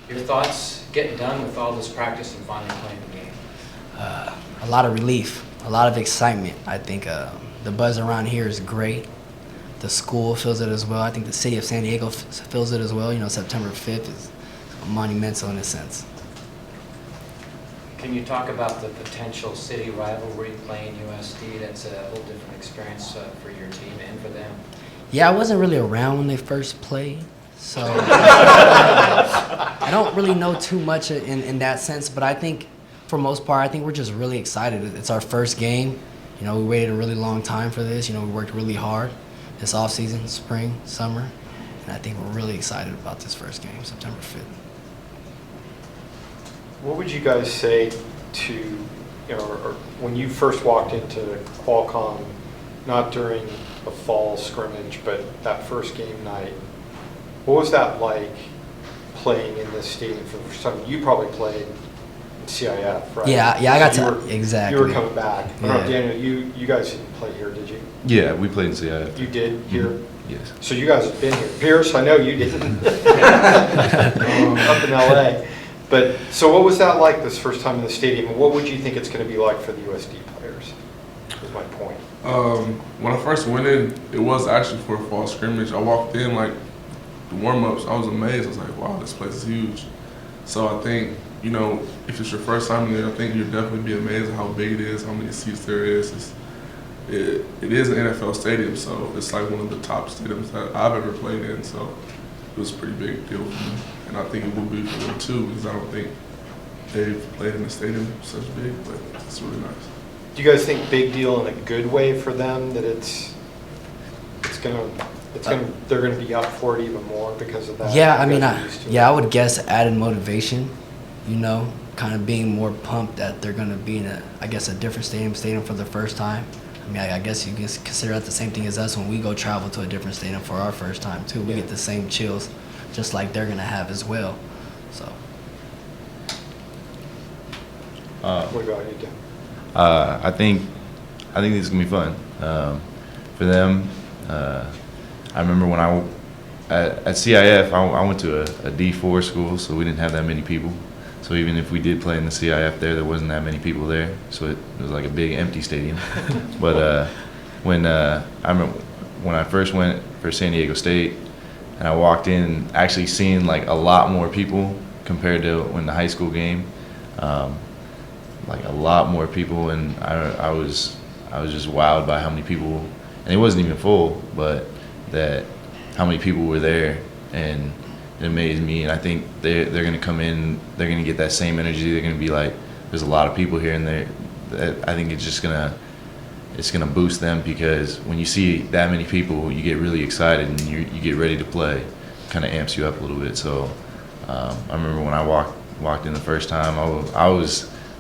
Your thoughts getting done with all this practice and finally playing the game? A lot of relief, a lot of excitement. I think the buzz around here is great. The school feels it as well. I think the city of San Diego feels it as well. You know, September 5th is monumental in a sense. Can you talk about the potential city rivalry playing USD? That's a whole different experience for your team and for them. Yeah, I wasn't really around when they first played, so I don't really know too much in that sense, but I think for most part, I think we're just really excited. It's our first game. You know, we waited a really long time for this. You know, we worked really hard this off-season, spring, summer, and I think we're really excited about this first game, September 5th. What would you guys say to, or when you first walked into Qualcomm, not during a fall scrimmage, but that first game night, what was that like playing in this stadium for the first time? You probably played in CIF, right? Yeah, I got to, exactly. You were coming back. I don't know, Yeah. Daniel, you guys didn't play here, did you? Yeah, we played in CIF. You did here? Mm-hmm. Yes. So you guys have been here. Pearce, I know you didn't. Up in LA. But, so what was that like this first time in the stadium, and what would you think it's going to be like for the USD players, is my point. When I first went in, it was actually for a fall scrimmage. I walked in, like, the warm-ups, I was amazed. I was like, wow, this place is huge. So I think, you know, if it's your first time there, I think you'll definitely be amazed at how big it is, how many seats there is. It is an NFL stadium, so it's like one of the top stadiums that I've ever played in, so it was a pretty big deal for me. And I think it will be for them too, because I don't think they've played in a stadium such big, but it's really nice. Do you guys think big deal in a good way for them, that they're gonna be up for it even more because of that? Yeah, I mean, I would guess added motivation, you know, kind of being more pumped that they're going to be in a different stadium for the first time. I mean, I guess you can consider that the same thing as us when we go travel to a different stadium for our first time too. We get the same chills, just like they're going to have as well. So. What about you, Dan? I think this is gonna be fun for them. I remember when at CIF, I went to a D4 school, so we didn't have that many people. So even if we did play in the CIF there wasn't that many people there. So it was like a big empty stadium. But I remember when I first went for San Diego State, and I walked in, actually seeing like a lot more people compared to when the high school game. Like a lot more people, and I was just wowed by how many people, and it wasn't even full, but how many people were there, and it amazed me. And I think they're going to come in, they're going to get that same energy. They're going to be like, there's a lot of people here, and I think it's gonna boost them, because when you see that many people, you get really excited and you get ready to play. Kind of amps you up a little bit. So I remember when I walked in the first time, I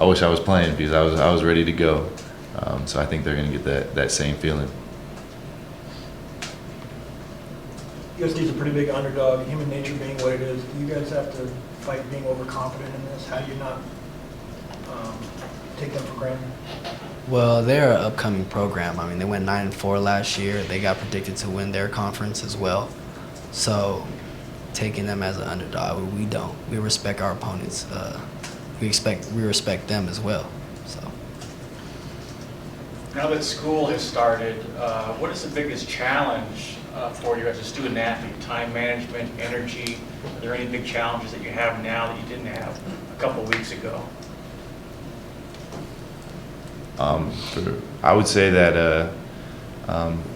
wish I was playing, because I was ready to go. So I think they're going to get that same feeling. USD's a pretty big underdog, human nature being what it is. You guys have to fight being overconfident in this. How do you not take them for granted? Well, they're an upcoming program. I mean, they went 9-4 last year. They got predicted to win their conference as well. So taking them as an underdog, we don't. We respect our opponents. We respect them as well. So. Now that school has started, what is the biggest challenge for you as a student athlete? Time management, energy? Are there any big challenges that you have now that you didn't have a couple of weeks ago? I would say that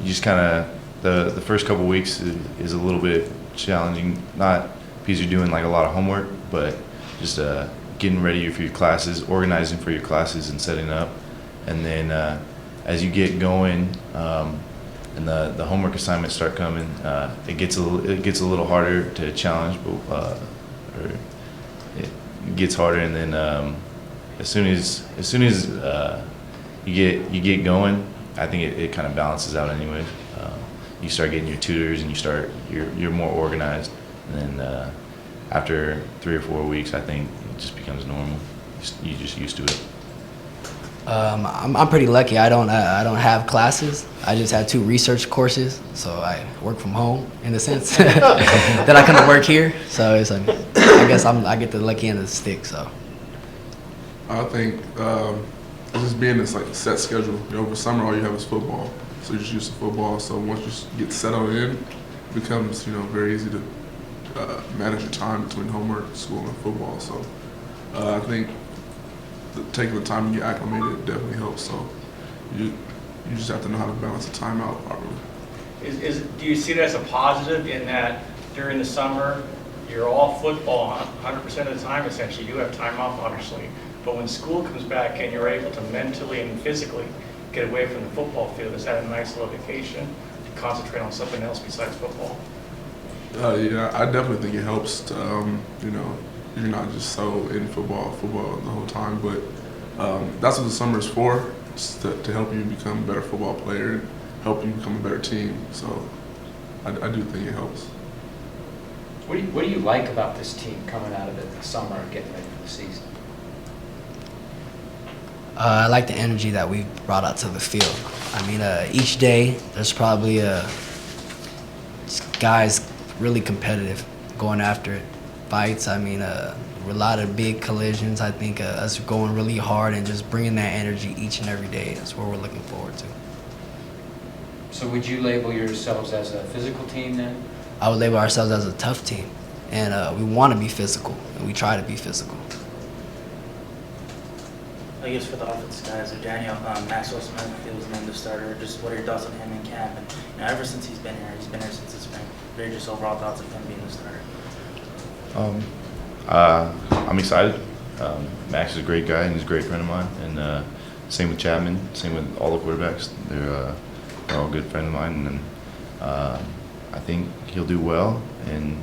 you just kind of the first couple of weeks is a little bit challenging, not because you're doing like a lot of homework, but just getting ready for your classes, organizing for your classes, and setting up. And then as you get going and the homework assignments start coming, it gets a little harder to challenge, but or it gets harder. And then as soon as you get going, I think it kind of balances out anyway. You start getting your tutors, and you're more organized. And then after 3 or 4 weeks, I think it just becomes normal. You're just used to it. I'm pretty lucky. I don't have classes. I just had 2 research courses, so I work from home in a sense. Then I come to work here, so it's I guess I get the lucky end of the stick. So I think it's just being this like set schedule. Over summer, all you have is football, so you're just used to football. So once you get settled in, it becomes very easy to manage your time between homework, school, and football. So I think taking the time to get acclimated definitely helps. So you just have to know how to balance the time out properly. Do you see it as a positive in that during the summer, you're all football 100% of the time essentially? You have time off, obviously. But when school comes back and you're able to mentally and physically get away from the football field, is that a nice little vacation to concentrate on something else besides football? Yeah, I definitely think it helps to, you're not just so in football the whole time, but that's what the summer is for, to help you become a better football player and help you become a better team. So I do think it helps. What do you like about this team coming out of it this summer and getting ready for the season? I like the energy that we brought out to the field. I mean, each day there's probably guys really competitive, going after it, fights. I mean, a lot of big collisions. I think us going really hard and just bringing that energy each and every day. That's what we're looking forward to. So would you label yourselves as a physical team then? I would label ourselves as a tough team, and we want to be physical, and we try to be physical. I guess for the offense guys, Daniel, Maxwell Smith, he was named the starter. Just what are your thoughts on him in camp? And ever since he's been here since the spring. What are just overall thoughts of him being the starter? I'm excited. Max is a great guy and he's a great friend of mine. And same with Chapman, same with all the quarterbacks. They're all a good friend of mine. And I think he'll do well. And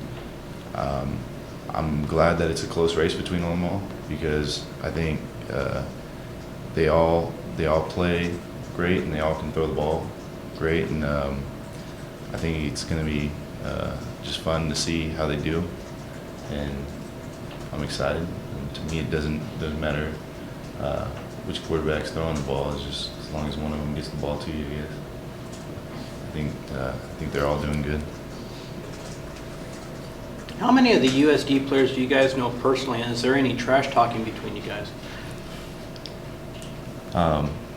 I'm glad that it's a close race between them all, because I think they all play great and they all can throw the ball great. And I think it's going to be just fun to see how they do. And I'm excited. And to me, it doesn't matter which quarterback's throwing the ball. It's just as long as one of them gets the ball to you, I guess. I think they're all doing good. How many of the USD players do you guys know personally, and is there any trash talking between you guys?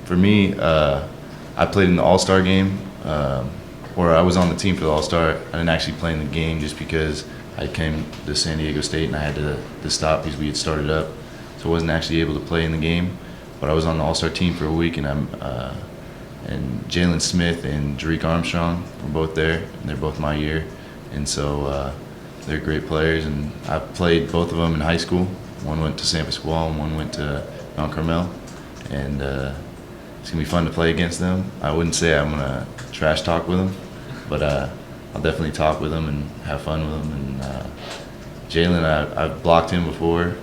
For me, I played in the All-Star game, or I was on the team for the All-Star. I didn't actually play in the game just because I came to San Diego State and I had to stop because we had started up. So I wasn't actually able to play in the game, but I was on the All-Star team for a week, and and Jalen Smith and Jerick Armstrong were both there, and they're both my year. And so they're great players, and I played both of them in high school. One went to San Pasqual and one went to Mount Carmel. And it's going to be fun to play against them. I wouldn't say I'm going to trash talk with them, but I'll definitely talk with them and have fun with them. And Jalen, I've blocked him before,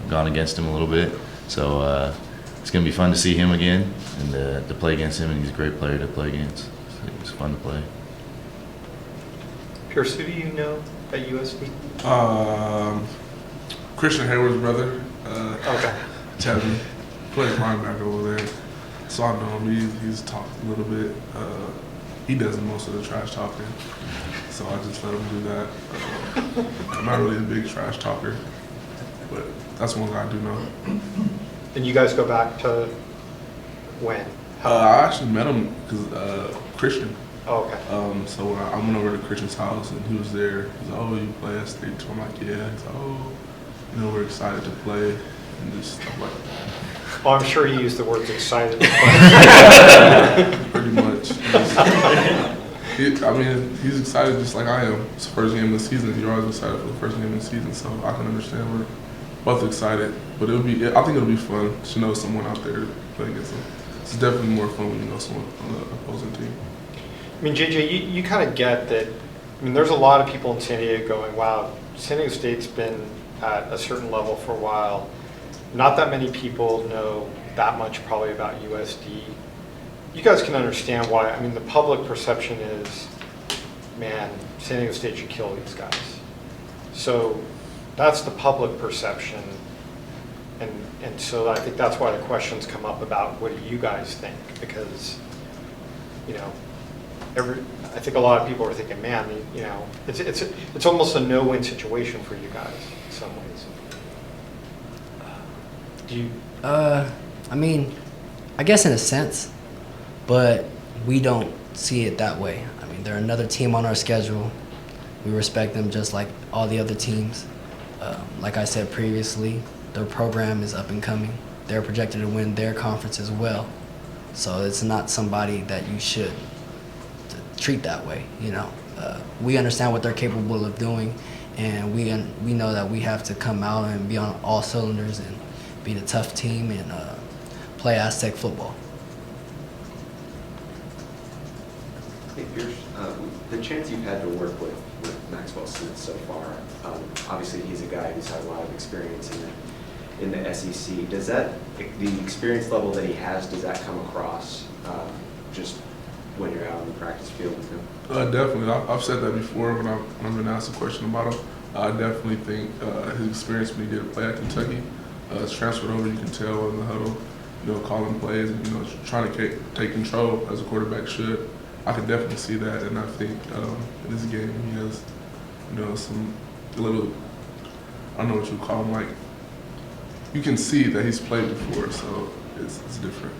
gone against him a little bit. So it's going to be fun to see him again and to play against him, and he's a great player to play against. So it's fun to play. Pearce, who do you know at USD? Christian Hayward's brother, Okay. Tevin, played linebacker over there. So I know him. He's talked a little bit. He does most of the trash talking, so I just let him do that. I'm not really a big trash talker, but that's one guy I do know. And you guys go back to when? I actually met him because Christian. Oh, okay. So when I went over to Christian's house and he was there, he's like, "Oh, you play at State?" I'm like, "Yeah." He's like, "Oh, we're excited to play," and just stuff like that. Well, I'm sure he used the words excited. Pretty much. He's excited just like I am. It's the first game of the season. You're always excited for the first game of the season, so I can understand we're both excited. But I think it'll be fun to know someone out there to play against them. It's definitely more fun when you know someone on the opposing team. I mean, JJ, you kind of get that. I mean, there's a lot of people in San Diego going, wow, San Diego State's been at a certain level for a while. Not that many people know that much probably about USD. You guys can understand why. I mean, the public perception is, man, San Diego State should kill these guys. So that's the public perception. And so I think that's why the questions come up about what do you guys think? Because, you know, I think a lot of people are thinking, man, you know, it's almost a no-win situation for you guys in some ways. Do you? I mean, I guess in a sense, but we don't see it that way. I mean, they're another team on our schedule. We respect them just like all the other teams. Like I said previously, their program is up and coming. They're projected to win their conference as well. So it's not somebody that you should treat that way, you know. We understand what they're capable of doing, and we know that we have to come out and be on all cylinders and be the tough team and play Aztec football. Hey, Pearce, the chance you've had to work with Maxwell Smith so far, obviously he's a guy who's had a lot of experience in the SEC. Does that, the experience level that he has, does that come across just when you're out on the practice field with him? Definitely. I've said that before when I've been asked a question about him. I definitely think his experience when he did play at Kentucky is transferred over. You can tell in the huddle, you know, calling plays and, you know, trying to take control as a quarterback should. I could definitely see that, and I think in this game he has, you know, some little, I don't know what you would call him, like, you can see that he's played before, so it's different.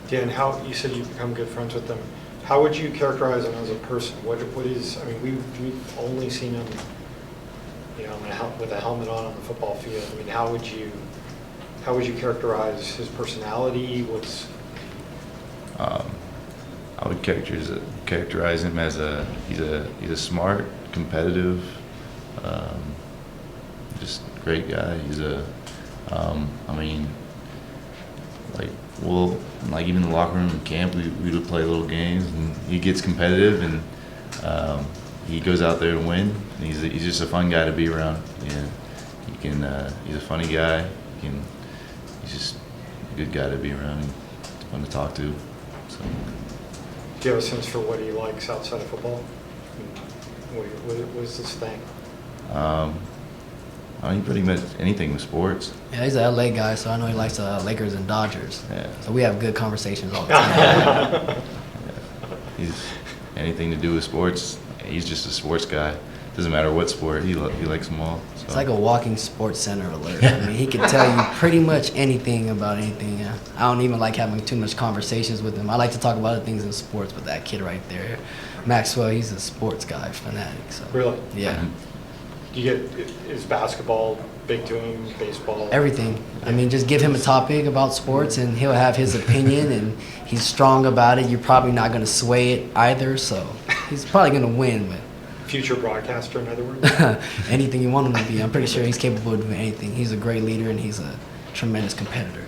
Dan, how, you said you've become good friends with them. How would you characterize him as a person? What is, I mean, we've only seen him, you know, with a helmet on the football field. I mean, how would you characterize his personality? I would characterize him as he's a smart, competitive, just great guy. He's I mean, like even in the locker room in camp, we would play little games, and he gets competitive, and he goes out there to win. And he's just a fun guy to be around. Yeah, he's a funny guy. He's just a good guy to be around. And fun to talk to. So. Do you have a sense for what he likes outside of football? What is this thing? I mean, pretty much anything with sports. Yeah, he's an LA guy, so I know he likes Lakers and Dodgers. Yeah. So we have good conversations all the time. Yeah. He's anything to do with sports. He's just a sports guy. Doesn't matter what sport, he likes them all. So. It's like a walking sports center alert. I mean, he can tell you pretty much anything about anything. Yeah. I don't even like having too much conversations with him. I like to talk about other things in sports, but that kid right there, Maxwell, he's a sports guy, fanatic. So. Really? Yeah. Is basketball big to him, baseball? Everything. I mean, just give him a topic about sports and he'll have his opinion and he's strong about it. You're probably not going to sway it either, so he's probably going to win. But future broadcaster, in other words? Anything you want him to be. I'm pretty sure he's capable of doing anything. He's a great leader and he's a tremendous competitor.